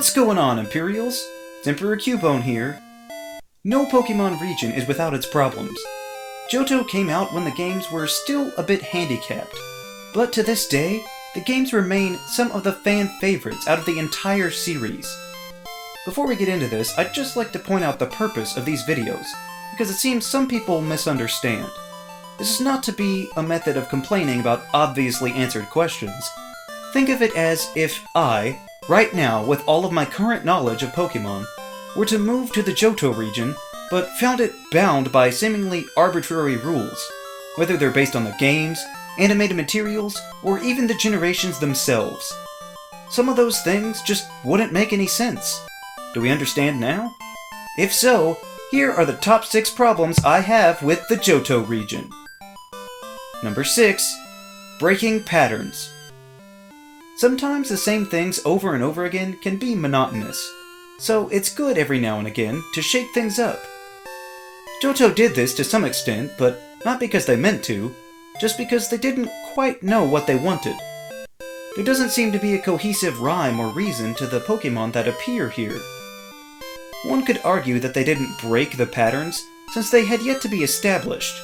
What's going on, Imperials? It's Emperor Cubone here. No Pokemon region is without its problems. Johto came out when the games were still a bit handicapped, but to this day, the games remain some of the fan favorites out of the entire series. Before we get into this, I'd just like to point out the purpose of these videos, because it seems some people misunderstand. This is not to be a method of complaining about obviously answered questions. Think of it as if I, right now with all of my current knowledge of Pokemon, were to move to the Johto region, but found it bound by seemingly arbitrary rules, whether they're based on the games, animated materials, or even the generations themselves. Some of those things just wouldn't make any sense. Do we understand now? If so, here are the top 6 problems I have with the Johto region. Number 6. Breaking patterns. Sometimes the same things over and over again can be monotonous, so it's good every now and again to shake things up. Johto did this to some extent, but not because they meant to, just because they didn't quite know what they wanted. There doesn't seem to be a cohesive rhyme or reason to the Pokemon that appear here. One could argue that they didn't break the patterns since they had yet to be established,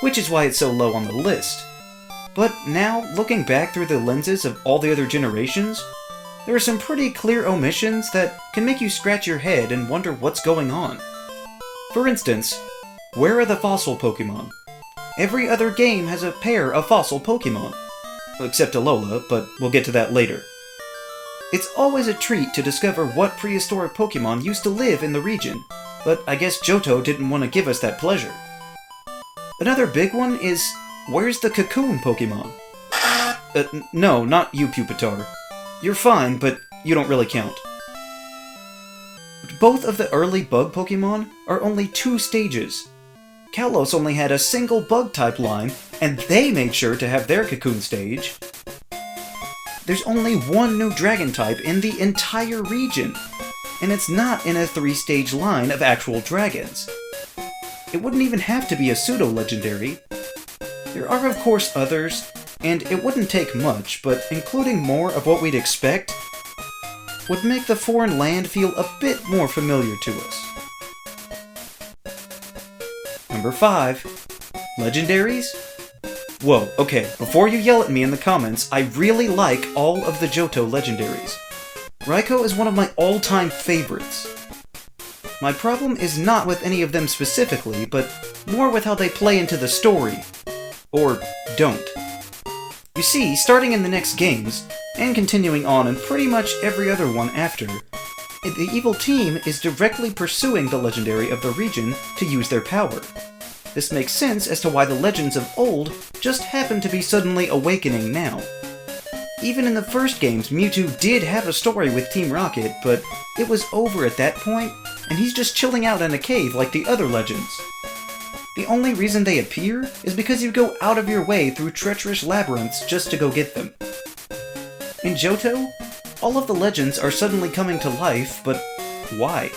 which is why it's so low on the list. But now, looking back through the lenses of all the other generations, there are some pretty clear omissions that can make you scratch your head and wonder what's going on. For instance, where are the fossil Pokemon? Every other game has a pair of fossil Pokemon. Except Alola, but we'll get to that later. It's always a treat to discover what prehistoric Pokemon used to live in the region, but I guess Johto didn't want to give us that pleasure. Another big one is, where's the cocoon Pokemon? No, not you, Pupitar. You're fine, but you don't really count. Both of the early bug Pokemon are only 2 stages. Kalos only had a single bug-type line, and they made sure to have their cocoon stage. There's only 1 new dragon type in the entire region, and it's not in a 3-stage line of actual dragons. It wouldn't even have to be a pseudo-legendary. There are of course others, and it wouldn't take much, but including more of what we'd expect would make the foreign land feel a bit more familiar to us. Number 5. Legendaries? Whoa, okay, before you yell at me in the comments, I really like all of the Johto legendaries. Raikou is one of my all-time favorites. My problem is not with any of them specifically, but more with how they play into the story. Or don't. You see, starting in the next games, and continuing on in pretty much every other one after, the evil team is directly pursuing the legendary of the region to use their power. This makes sense as to why the legends of old just happen to be suddenly awakening now. Even in the first games, Mewtwo did have a story with Team Rocket, but it was over at that point, and he's just chilling out in a cave like the other legends. The only reason they appear is because you go out of your way through treacherous labyrinths just to go get them. In Johto, all of the legends are suddenly coming to life, but why?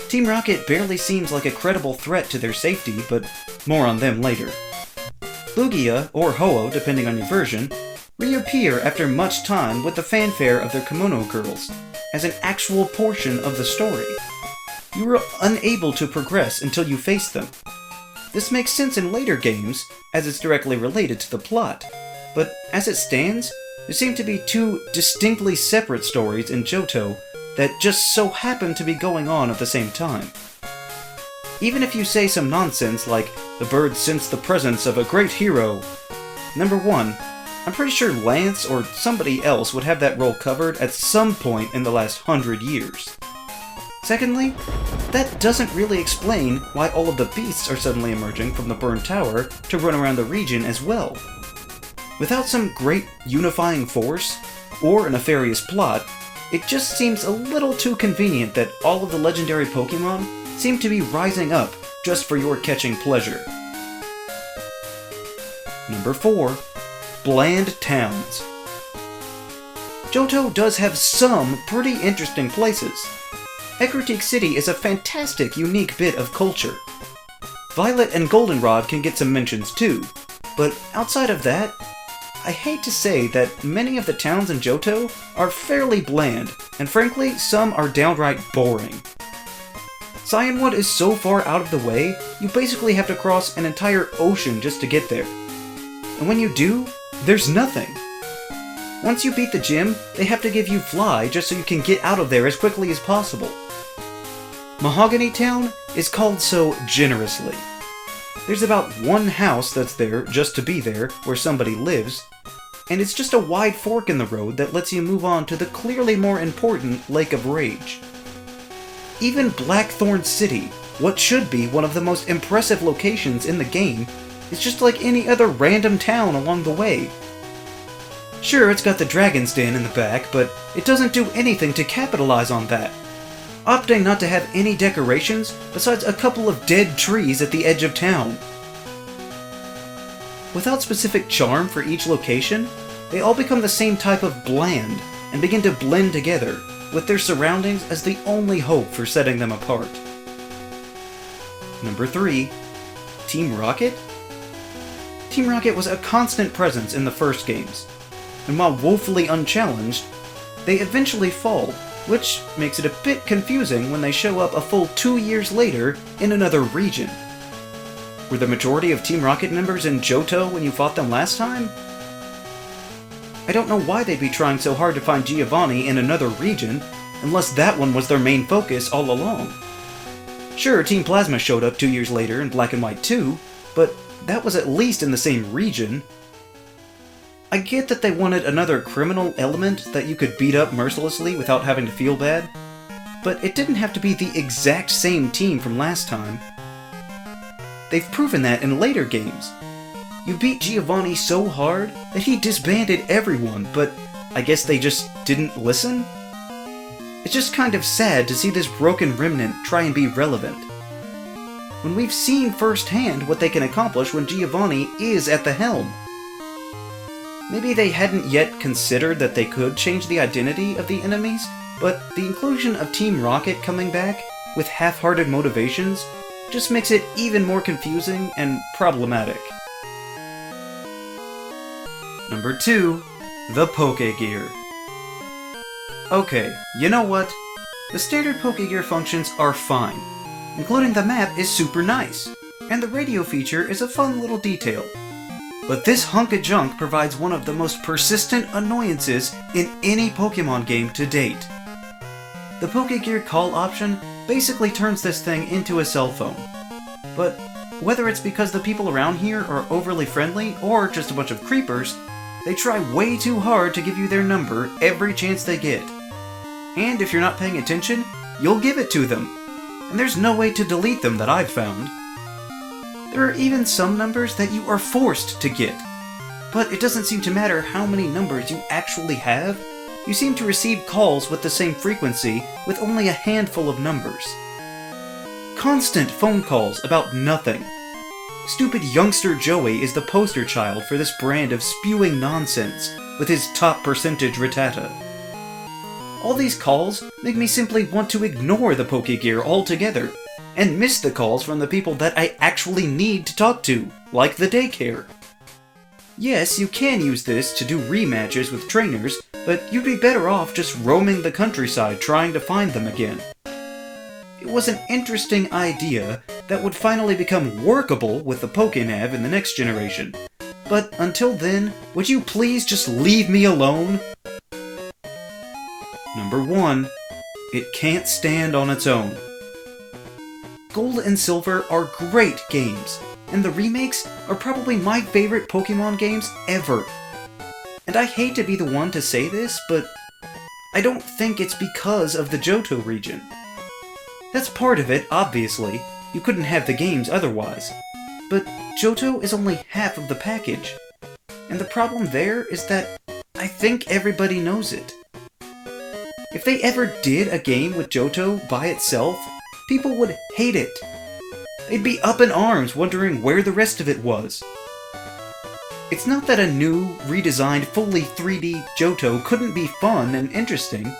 Team Rocket barely seems like a credible threat to their safety, but more on them later. Lugia, or Ho-Oh depending on your version, reappear after much time with the fanfare of their kimono girls, as an actual portion of the story. You were unable to progress until you faced them. This makes sense in later games, as it's directly related to the plot, but as it stands, there seem to be 2 distinctly separate stories in Johto that just so happen to be going on at the same time. Even if you say some nonsense like, the birds sense the presence of a great hero, number 1, I'm pretty sure Lance or somebody else would have that role covered at some point in the last 100 years. Secondly, that doesn't really explain why all of the beasts are suddenly emerging from the burned tower to run around the region as well. Without some great unifying force, or a nefarious plot, it just seems a little too convenient that all of the legendary Pokemon seem to be rising up just for your catching pleasure. Number 4. Bland towns. Johto does have some pretty interesting places. Ecruteak City is a fantastic, unique bit of culture. Violet and Goldenrod can get some mentions too, but outside of that, I hate to say that many of the towns in Johto are fairly bland, and frankly, some are downright boring. Cyanwood is so far out of the way, you basically have to cross an entire ocean just to get there. And when you do, there's nothing. Once you beat the gym, they have to give you Fly just so you can get out of there as quickly as possible. Mahogany Town is called so generously. There's about one house that's there just to be there, where somebody lives, and it's just a wide fork in the road that lets you move on to the clearly more important Lake of Rage. Even Blackthorn City, what should be one of the most impressive locations in the game, is just like any other random town along the way. Sure, it's got the Dragon's Den in the back, but it doesn't do anything to capitalize on that, opting not to have any decorations besides a couple of dead trees at the edge of town. Without specific charm for each location, they all become the same type of bland and begin to blend together, with their surroundings as the only hope for setting them apart. Number 3. Team Rocket? Team Rocket was a constant presence in the first games, and while woefully unchallenged, they eventually fall, which makes it a bit confusing when they show up a full 2 years later in another region. Were the majority of Team Rocket members in Johto when you fought them last time? I don't know why they'd be trying so hard to find Giovanni in another region, unless that one was their main focus all along. Sure, Team Plasma showed up 2 years later in Black and White 2, but that was at least in the same region. I get that they wanted another criminal element that you could beat up mercilessly without having to feel bad, but it didn't have to be the exact same team from last time. They've proven that in later games. You beat Giovanni so hard that he disbanded everyone, but I guess they just didn't listen? It's just kind of sad to see this broken remnant try and be relevant, when we've seen firsthand what they can accomplish when Giovanni is at the helm. Maybe they hadn't yet considered that they could change the identity of the enemies, but the inclusion of Team Rocket coming back with half-hearted motivations just makes it even more confusing and problematic. Number 2. The Pokégear. Okay, you know what? The standard Pokégear functions are fine, including the map is super nice, and the radio feature is a fun little detail. But this hunk of junk provides one of the most persistent annoyances in any Pokémon game to date. The Pokégear call option basically turns this thing into a cell phone. But whether it's because the people around here are overly friendly or just a bunch of creepers, they try way too hard to give you their number every chance they get. And if you're not paying attention, you'll give it to them. And there's no way to delete them that I've found. There are even some numbers that you are forced to get. But it doesn't seem to matter how many numbers you actually have, you seem to receive calls with the same frequency with only a handful of numbers. Constant phone calls about nothing. Stupid youngster Joey is the poster child for this brand of spewing nonsense with his top percentage Rattata. All these calls make me simply want to ignore the Pokégear altogether, and miss the calls from the people that I actually need to talk to, like the daycare. Yes, you can use this to do rematches with trainers, but you'd be better off just roaming the countryside trying to find them again. It was an interesting idea that would finally become workable with the Pokénav in the next generation, but until then, would you please just leave me alone? Number 1. It can't stand on its own. Gold and Silver are great games, and the remakes are probably my favorite Pokémon games ever. And I hate to be the one to say this, but I don't think it's because of the Johto region. That's part of it, obviously. You couldn't have the games otherwise. But Johto is only half of the package. And the problem there is that I think everybody knows it. If they ever did a game with Johto by itself, people would hate it. They'd be up in arms wondering where the rest of it was. It's not that a new, redesigned, fully 3D Johto couldn't be fun and interesting,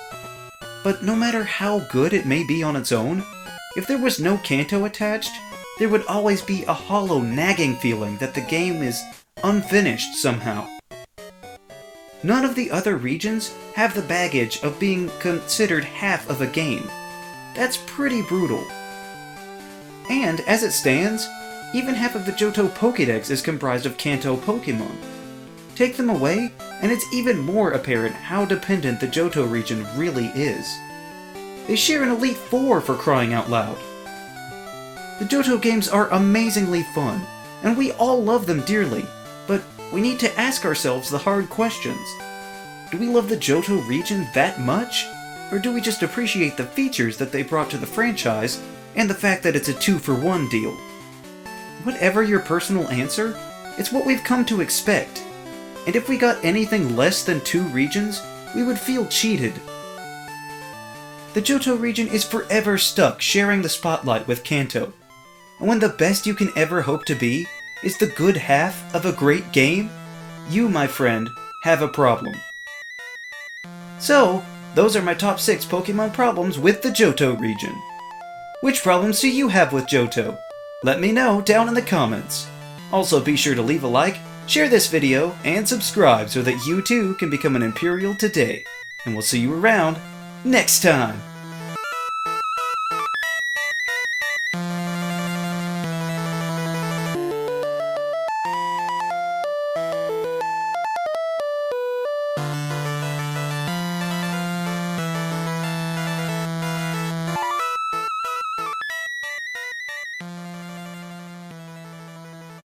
but no matter how good it may be on its own, if there was no Kanto attached, there would always be a hollow, nagging feeling that the game is unfinished somehow. None of the other regions have the baggage of being considered half of a game. That's pretty brutal. And as it stands, even half of the Johto Pokédex is comprised of Kanto Pokémon. Take them away, and it's even more apparent how dependent the Johto region really is. They share an Elite Four, for crying out loud. The Johto games are amazingly fun, and we all love them dearly, but we need to ask ourselves the hard questions. Do we love the Johto region that much? Or do we just appreciate the features that they brought to the franchise, and the fact that it's a 2-for-1 deal? Whatever your personal answer, it's what we've come to expect. And if we got anything less than 2 regions, we would feel cheated. The Johto region is forever stuck sharing the spotlight with Kanto. And when the best you can ever hope to be is the good half of a great game, you, my friend, have a problem. So, those are my top 6 Pokemon problems with the Johto region. Which problems do you have with Johto? Let me know down in the comments. Also be sure to leave a like, share this video, and subscribe so that you too can become an Imperial today. And we'll see you around next time!